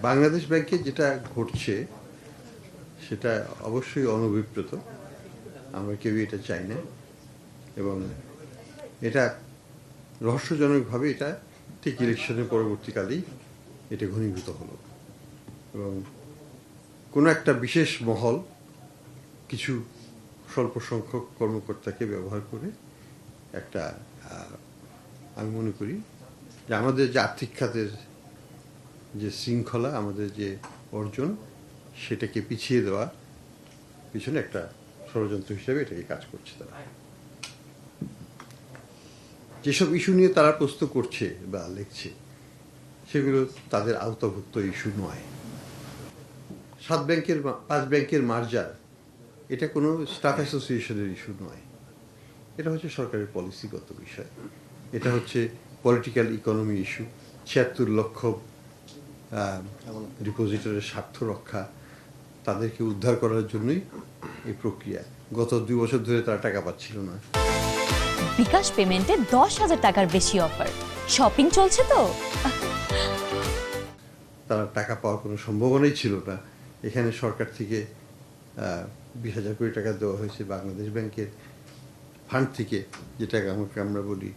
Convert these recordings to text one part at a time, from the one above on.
বাংলাদেশ ব্যাংকে যেটা ঘটছে সেটা অবশ্যই অনভিপ্রেত। আমরা কেউই এটা চাই না, এবং এটা রহস্যজনকভাবে এটা ঠিক ইলেকশনের পরবর্তীকালেই এটা ঘনীভূত হলো, এবং কোনো একটা বিশেষ মহল কিছু স্বল্প সংখ্যক কর্মকর্তাকে ব্যবহার করে একটা আমি মনে করি যে আমাদের যে আর্থিক খাতের যে শৃঙ্খলা, আমাদের যে অর্জন, সেটাকে পিছিয়ে দেওয়া পিছনে একটা ষড়যন্ত্র হিসেবে এটাকে কাজ করছে তারা। যেসব ইস্যু নিয়ে তারা প্রশ্ন করছে বা লিখছে সেগুলো তাদের আওতাভুক্ত ইস্যু নয়। 5 ব্যাংকের মার্জার এটা কোনো স্টাফ অ্যাসোসিয়েশনের ইস্যু নয়, এটা হচ্ছে সরকারের পলিসিগত বিষয়। এটা হচ্ছে পলিটিক্যাল ইকোনমি ইস্যু। ৭৬ লক্ষ ডিপোজিটরের স্বার্থ রক্ষা, তাদেরকে উদ্ধার করার জন্যই এই প্রক্রিয়া। গত 2 বছর ধরে তারা টাকা পাচ্ছিল না। বিকাশ পেমেন্টে 10,000 টাকার বেশি অফার, শপিং চলছে তো। তারা টাকা পাওয়ার কোনো সম্ভাবনাই ছিল না। এখানে সরকার থেকে 20,000 কোটি টাকা দেওয়া হয়েছে, বাংলাদেশ ব্যাংকের ফান্ড থেকে, যেটাকে আমরা বলি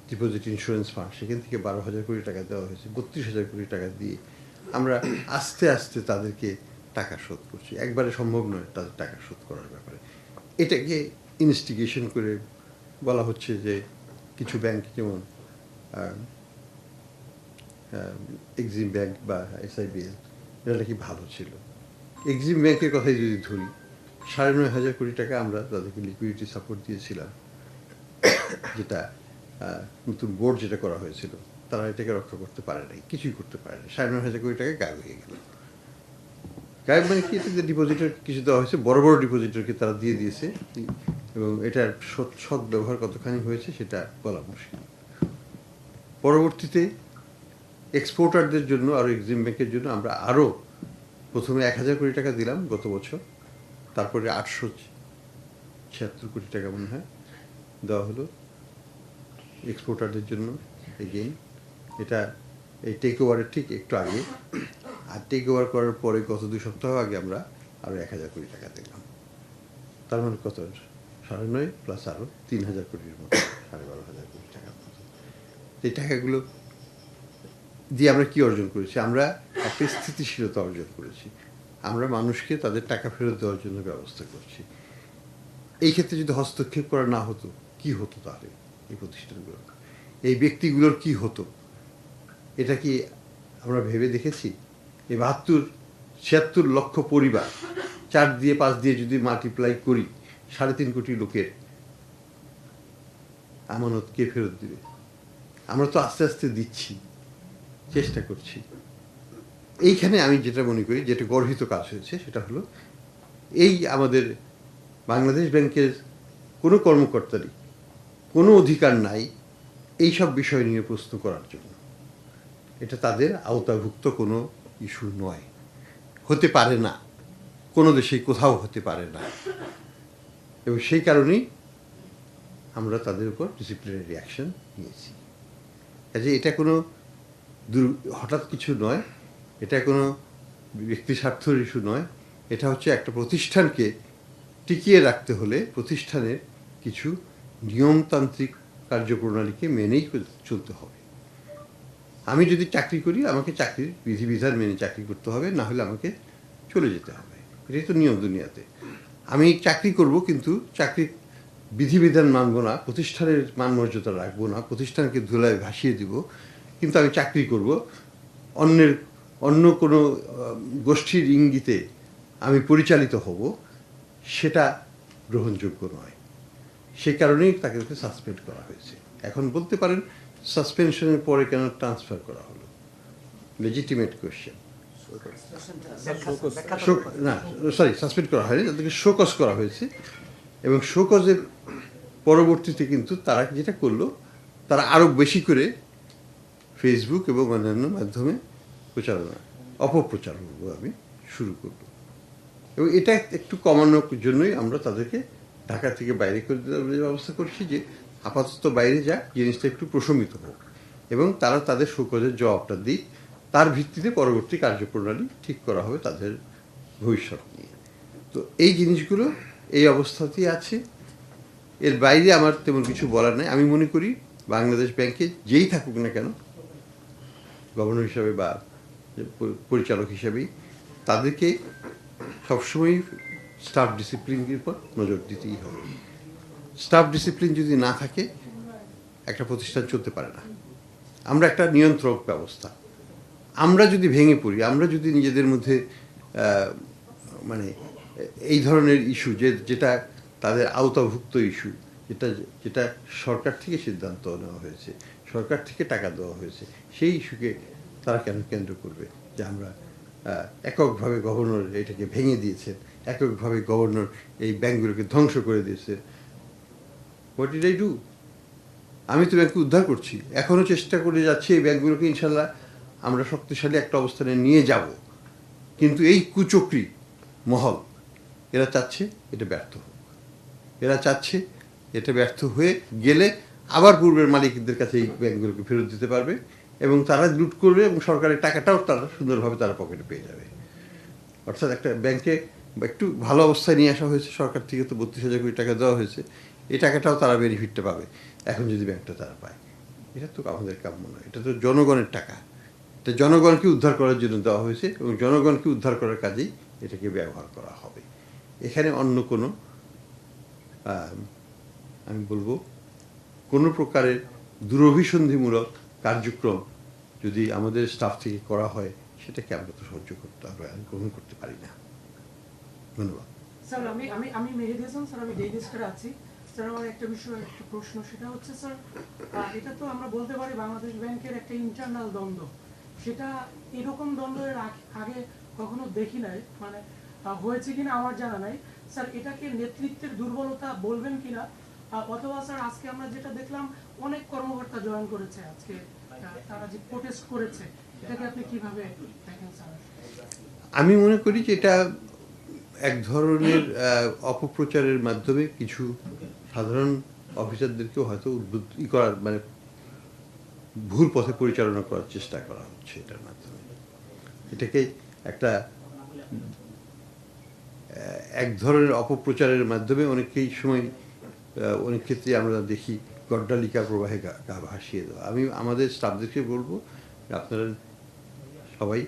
ডিপোজিট ইন্স্যুরেন্স ফান্ড, সেখান থেকে 12,000 কোটি টাকা দেওয়া হয়েছে। 32,000 কোটি টাকা দিয়ে আমরা আস্তে আস্তে তাদেরকে টাকা শোধ করছি। একবারে সম্ভব নয় তাদের টাকা শোধ করার ব্যাপারে। এটাকে ইনভেস্টিগেশন করে বলা হচ্ছে যে কিছু ব্যাংক, যেমন এক্সিম ব্যাংক বা SIBL, এটা নাকি ভালো ছিল। এক্সিম ব্যাংকের কথাই যদি ধরি, 9,500 কোটি টাকা আমরা তাদেরকে লিকুইডিটি সাপোর্ট দিয়েছিলাম, যেটা নতুন বোর্ড যেটা করা হয়েছিল, তারা এটাকে রক্ষা করতে পারে নাই, কিছুই করতে পারে না। 9,500 কোটি টাকা গায়েব হয়ে গেল। গায়েব মানে কি? এটাতে ডিপোজিটর কিছু দেওয়া হয়েছে, বড় বড় ডিপোজিটরকে তারা দিয়ে দিয়েছে, এবং এটার সৎ ব্যবহার কতখানি হয়েছে সেটা বলা মুশকিল। পরবর্তীতে এক্সপোর্টারদের জন্য আর এক্সিম ব্যাংকের জন্য আমরা আরও প্রথমে 1,000 কোটি টাকা দিলাম গত বছর, তারপরে 876 কোটি টাকা মনে হয় দেওয়া হলো এক্সপোর্টারদের জন্য। এগেইন এটা এই টেক ওভারের ঠিক একটু আগে, আর টেক ওভার করার পরে গত 2 সপ্তাহ আগে আমরা আরও 1,000 কোটি টাকা দিলাম। তার মানে কত? 9.5 প্লাস আরও 3,000 কোটির মতো, 12,500 কোটি টাকার মতো। এই টাকাগুলো দিয়ে আমরা কি অর্জন করেছি? আমরা একটা স্থিতিশীলতা অর্জন করেছি। আমরা মানুষকে তাদের টাকা ফেরত দেওয়ার জন্য ব্যবস্থা করছি। এই ক্ষেত্রে যদি হস্তক্ষেপ করা না হতো, কি হতো তাহলে? এই প্রতিষ্ঠানগুলো, এই ব্যক্তিগুলোর কি হতো? এটা কি আমরা ভেবে দেখেছি? এই 76 লক্ষ পরিবার 4 দিয়ে 5 দিয়ে যদি মাল্টিপ্লাই করি, 3.5 কোটি লোকের আমানত কে ফেরত দিবে? আমরা তো আস্তে আস্তে দিচ্ছি, চেষ্টা করছি। এইখানে আমি যেটা মনে করি, যেটা গর্হিত কাজ হয়েছে, সেটা হলো এই আমাদের বাংলাদেশ ব্যাংকের কোনো কর্মকর্তারই কোনো অধিকার নাই এইসব বিষয় নিয়ে প্রশ্ন করার জন্য। এটা তাদের আওতাভুক্ত কোনো ইস্যু নয়, হতে পারে না, কোনো দেশেই কোথাও হতে পারে না, এবং সেই কারণেই আমরা তাদের উপর ডিসিপ্লিনারি অ্যাকশন নিয়েছি। কাজে এটা কোনো হঠাৎ কিছু নয়, এটা কোনো ব্যক্তি স্বার্থের ইস্যু নয়। এটা হচ্ছে একটা প্রতিষ্ঠানকে টিকিয়ে রাখতে হলে প্রতিষ্ঠানের কিছু নিয়মতান্ত্রিক কার্যপ্রণালীকে মেনেই চলতে হবে। আমি যদি চাকরি করি, আমাকে চাকরির বিধিবিধান মেনে চাকরি করতে হবে, না হলে আমাকে চলে যেতে হবে। এটাই তো নিয়ম দুনিয়াতে। আমি চাকরি করব, কিন্তু চাকরির বিধিবিধান মানব না, প্রতিষ্ঠানের মানমর্যাদা রাখবো না, প্রতিষ্ঠানকে ধুলায় ভাসিয়ে দিব, কিন্তু আমি চাকরি করব অন্য কোনো গোষ্ঠীর ইঙ্গিতে আমি পরিচালিত হব, সেটা গ্রহণযোগ্য নয়। সেই কারণেই তাকে সাসপেন্ড করা হয়েছে। এখন বলতে পারেন সাসপেনশনের পরে কেন ট্রান্সফার করা হলো? Legitimate question. না, সরি, সাসপেন্ড করা হয়নি, তাদেরকে শোকজ করা হয়েছে, এবং শোকজের পরবর্তীতে কিন্তু তারা যেটা করলো, তারা আরও বেশি করে ফেসবুক এবং অন্যান্য মাধ্যমে অপপ্রচার করবো আমি শুরু করব, এবং এটা একটু কমানোর জন্যই আমরা তাদেরকে ঢাকা থেকে বাইরে করে দেওয়ার ব্যবস্থা করছি, যে আপাতত বাইরে যাক, জিনিসটা একটু প্রশমিত হোক, এবং তারা তাদের শোকজের জবাবটা দিক, তার ভিত্তিতে পরবর্তী কার্যপ্রণালী ঠিক করা হবে তাদের ভবিষ্যৎ নিয়ে। তো এই জিনিসগুলো এই অবস্থাতেই আছে। এর বাইরে আমার তেমন কিছু বলার নেই। আমি মনে করি বাংলাদেশ ব্যাংকে যেই থাকুক না কেন, গভর্নর হিসাবে বা পরিচালক হিসাবেই, তাদেরকে সবসময় স্টাফ ডিসিপ্লিনের উপর নজর দিতেই হবে। স্টাফ ডিসিপ্লিন যদি না থাকে একটা প্রতিষ্ঠান চলতে পারে না। আমরা একটা নিয়ন্ত্রক ব্যবস্থা, আমরা যদি ভেঙে পড়ি, আমরা যদি নিজেদের মধ্যে মানে এই ধরনের ইস্যু যেটা তাদের আওতাভুক্ত ইস্যু, যেটা সরকার থেকে সিদ্ধান্ত নেওয়া হয়েছে, সরকার থেকে টাকা দেওয়া হয়েছে, সেই ইস্যুকে তারা কেন কেন্দ্র করবে যে আমরা এককভাবে গভর্নর এটাকে ভেঙে দিয়েছেন, এককভাবে গভর্নর এই ব্যাংকগুলোকে ধ্বংস করে দিয়েছে। What did I do? আমি তো ব্যাংককে উদ্ধার করছি, এখনও চেষ্টা করে যাচ্ছি এই ব্যাংকগুলোকে ইনশাল্লাহ আমরা শক্তিশালী একটা অবস্থানে নিয়ে যাব। কিন্তু এই কুচক্রী মহল এরা চাচ্ছে এটা ব্যর্থ হোক, এরা চাচ্ছে এটা ব্যর্থ হয়ে গেলে আবার পূর্বের মালিকদের কাছে এই ব্যাংকগুলোকে ফেরত দিতে পারবে এবং তারা লুট করবে এবং সরকারের টাকাটাও তারা সুন্দরভাবে তারা পকেটে পেয়ে যাবে। অর্থাৎ একটা ব্যাংকে একটু ভালো অবস্থায় নিয়ে আসা হয়েছে, সরকার থেকে তো 32,000 কোটি টাকা দেওয়া হয়েছে, এই টাকাটাও তারা বেনিফিটটা পাবে এখন যদি ব্যাংকটা তারা পায়। এটা তো আমাদের কাম্য নয়, এটা তো জনগণের টাকা, এটা জনগণকে উদ্ধার করার জন্য দেওয়া হয়েছে এবং জনগণকে উদ্ধার করার কাজেই এটাকে ব্যবহার করা হবে। এখানে অন্য কোনো আমি বলবো কোনো প্রকারের দুরভিসন্ধিমূলক কার্যক্রম যদি আমাদের স্টাফ থেকে করা হয় সেটাকে আমরা তো সহ্য করতে হবে, আমি গ্রহণ করতে পারি না। ধন্যবাদ স্যার। আমি মেহেদি হাসান স্যার, আমি ডেইলি স্টারে আছি স্যার। আমার একটা বিষয়, একটা প্রশ্ন, সেটা হচ্ছে স্যার, এটা তো আমরা বলতে পারি বাংলাদেশ ব্যাংকের একটা ইন্টারনাল দ্বন্দ্ব, সেটা এরকম দ্বন্দ্বের আগে কখনো দেখি নাই, মানে হয়েছে কিনা আমার জানা নাই স্যার। এটাকে নেতৃত্বের দুর্বলতা বলবেন কিনা, অথবা স্যার আজকে আমরা যেটা দেখলাম অনেক কর্মকর্তা জয়েন করেছে আজকে, তারা যে প্রোটেস্ট করেছে, এটাকে আপনি কিভাবে দেখেন স্যার? আমি মনে করি যে এটা এক ধরনের অপপ্রচারের মাধ্যমে কিছু সাধারণ অফিসারদেরকেও হয়তো উদ্বুদ্ধ করার, মানে ভুল পথে পরিচালনা করার চেষ্টা করা হচ্ছে এটার মাধ্যমে। এটাকে একটা এক ধরনের অপপ্রচারের মাধ্যমে অনেকেই সময় অনেক ক্ষেত্রে আমরা দেখি গড্ডালিকা প্রবাহে গা ভাসিয়ে দেওয়া। আমি আমাদের স্টাফদেরকে বলবো আপনারা সবাই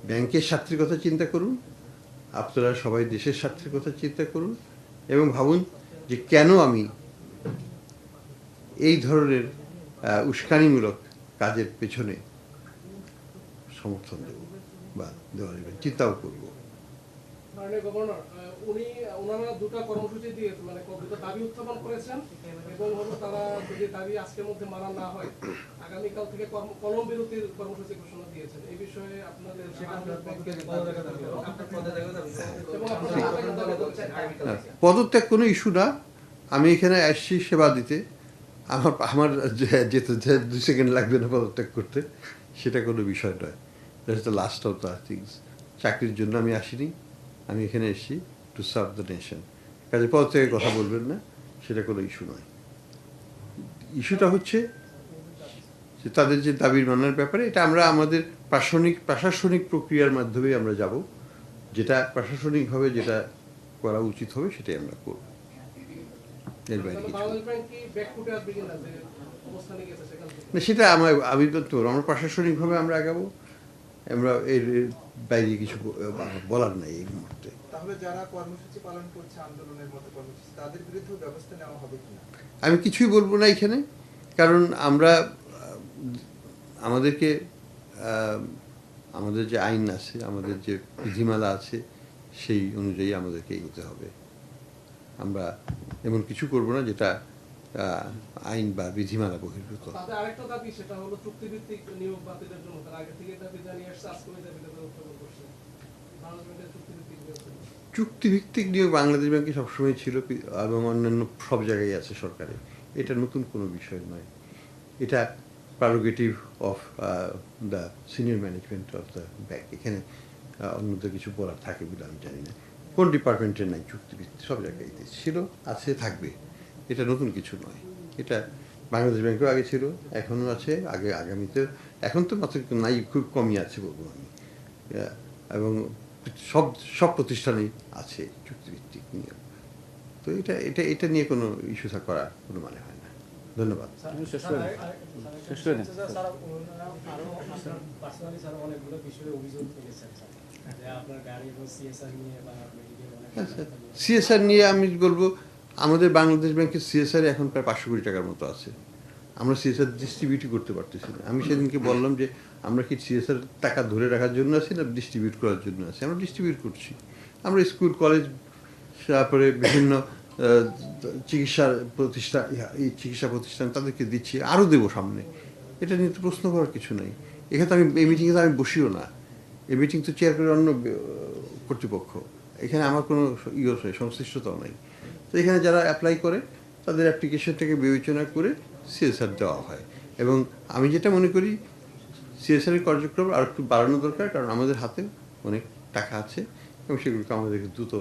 ব্যাংকের স্বার্থের কথা চিন্তা করুন, আপনারা সবাই দেশের স্বার্থের কথা চিন্তা করুন এবং ভাবুন যে কেন আমি এই ধরনের উস্কানিমূলক কাজের পেছনে সমর্থন দেব বা দেওয়ার চিন্তাও করব। মাননীয় গভর্নর, ওনারা দুটো কর্মসূচি দিয়ে মানে দুটো দাবি উত্থাপন করেছেন এবং হলো তারা যদি দাবি আজকের মধ্যে মানা না হয় আগামীকাল থেকে কলম বিরতির কর্মসূচি ঘোষণা দিয়েছেন। এই বিষয়ে আপনাদের পদত্যাগ কোনো ইস্যু না। আমি এখানে আসছি সেবা দিতে, আমার যেতে 2 সেকেন্ড লাগবে না পদত্যাগ করতে, সেটা কোনো বিষয় নয়। That's the last of the things. চাকরির জন্য আমি আসিনি, আমি এখানে এসেছি টু সার্ভ দ্য নেশন। কাজে পদত্যাগের কথা বলবেন না, সেটা কোনো ইস্যু নয়। ইস্যুটা হচ্ছে যে তাদের যে দাবির মানার ব্যাপারে, এটা আমরা আমাদের প্রশাসনিক প্রক্রিয়ার মাধ্যমে আমরা যাব, যেটা প্রশাসনিকভাবে যেটা করা উচিত হবে সেটাই আমরা করব। এর বাইরে কিছু না, সেটা আমি তো আমরা প্রশাসনিকভাবে আমরা আগাবো, আমরা এর বাইরে কিছু বলার নাই এই মুহূর্তে। তাহলে যারা কর্মসূচি পালন করছে আন্দোলনের মতো কর্মসূচি, তাদের বিরুদ্ধে ব্যবস্থা নেওয়া হবে কিনা? আমি কিছুই বলবো না এখানে, কারণ আমরা আমাদেরকে আমাদের যে আইন আছে, আমাদের যে বিধিমালা আছে, সেই অনুযায়ী আমাদেরকে এগোতে হবে। আমরা এমন কিছু করব না যেটা আইন বা বিধিমালা বহির্ভূত। আরেকটা দাবি, সেটা হলো চুক্তিভিত্তিক নিয়োগ বাতিলের জন্য তারা আগে থেকে দাবি জানিয়ে আসছে, আজকে ওই দাবিটা উত্থাপন করছে। চুক্তিভিত্তিক নিয়োগ বাংলাদেশ ব্যাংকে সবসময় ছিল এবং অন্যান্য সব জায়গায় আছে সরকারে, এটা নতুন কোনো বিষয় নয়। এটা prerogative of the senior management of the bank. এখানে অন্যদের কিছু বলার থাকে বলে আমি জানি না। কোন ডিপার্টমেন্টের নাই চুক্তিভিত্তিক? সব জায়গায় ছিল, আছে, থাকবে। এটা নতুন কিছু নয়। এটা বাংলাদেশ ব্যাংকেও আগে ছিল, এখনও আছে, আগামীতে এখন তো মাত্র নাই, খুব কমই আছে বলবো আমি। এবং সব সব প্রতিষ্ঠানেই আছে চুক্তিভিত্তিক নিয়ম। তো এটা নিয়ে কোনো ইস্যু করার কোনো মানে হয় না। ধন্যবাদ। শেষ করে দেন। পার্সোনালি স্যার অনেকগুলো বিষয়ে অভিযোগ তুলেছেন স্যার, যে আপনার গাড়ি এবং সিএসআর নিয়ে বা মেডিকেল অনেক সিএসআর নিয়ে আমি বলবো, আমাদের বাংলাদেশ ব্যাংকের সিএসআর এখন প্রায় 500 কোটি টাকার মতো আছে। আমরা সিএসআর ডিস্ট্রিবিউটই করতে পারতেছি না। আমি সেদিনকে বললাম যে আমরা কি সিএসআর টাকা ধরে রাখার জন্য আছি না ডিস্ট্রিবিউট করার জন্য আছি? আমরা ডিস্ট্রিবিউট করছি। আমরা স্কুল, কলেজ, তারপরে বিভিন্ন চিকিৎসা প্রতিষ্ঠান তাদেরকে দিচ্ছি, আরও দেবো সামনে। এটা নিয়ে তো প্রশ্ন করার কিছু নেই। এখানে তো আমি এই মিটিংয়ে তো আমি বসিও না, এই মিটিং তো চেয়ার করে অন্য কর্তৃপক্ষ। এখানে আমার কোনো সংশ্লিষ্টতাও নাই। তো এখানে যারা অ্যাপ্লাই করে তাদের অ্যাপ্লিকেশনটাকে বিবেচনা করে সিএসআর দেওয়া হয়। এবং আমি যেটা মনে করি সিএসআরের কার্যক্রম আর একটু বাড়ানো দরকার, কারণ আমাদের হাতে অনেক টাকা আছে এবং সেগুলোকে আমাদেরকে দ্রুত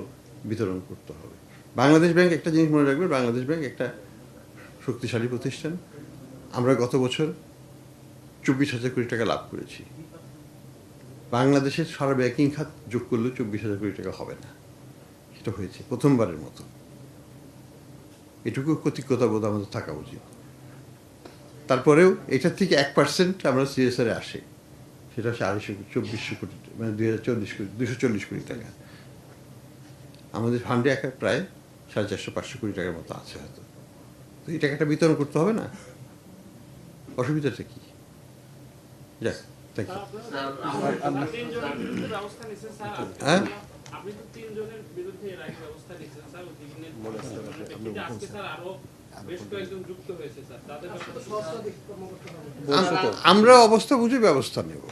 বিতরণ করতে হবে। বাংলাদেশ ব্যাংক একটা জিনিস মনে রাখবে, বাংলাদেশ ব্যাংক একটা শক্তিশালী প্রতিষ্ঠান। আমরা গত বছর 24,000 কোটি টাকা লাভ করেছি। বাংলাদেশের সারা ব্যাংকিং খাত যোগ করলেও 24,000 কোটি টাকা হবে না। সেটা হয়েছে প্রথমবারের মতো। এটুকু কৃতজ্ঞতা বোধ আমাদের থাকা উচিত। তারপরেও এটার থেকে 1% আমরা সিএসআরে আসে, সেটা হচ্ছে 224 কোটি, মানে 240 কোটি টাকা। আমাদের ফান্ডে প্রায় 450-500 কোটি টাকার মতো আছে হয়তো। তো এই টাকাটা বিতরণ করতে হবে না, অসুবিধাটা কি? যাক, থ্যাংক ইউ। হ্যাঁ, আপনি তো 3 জনের বিরুদ্ধে এর আগে ব্যবস্থা নিয়েছেন স্যার, আজকে স্যার আরো বেশ কয়েকজন যুক্ত হয়েছে স্যার, তাদের আমরা অবস্থা বুঝে ব্যবস্থা নেব।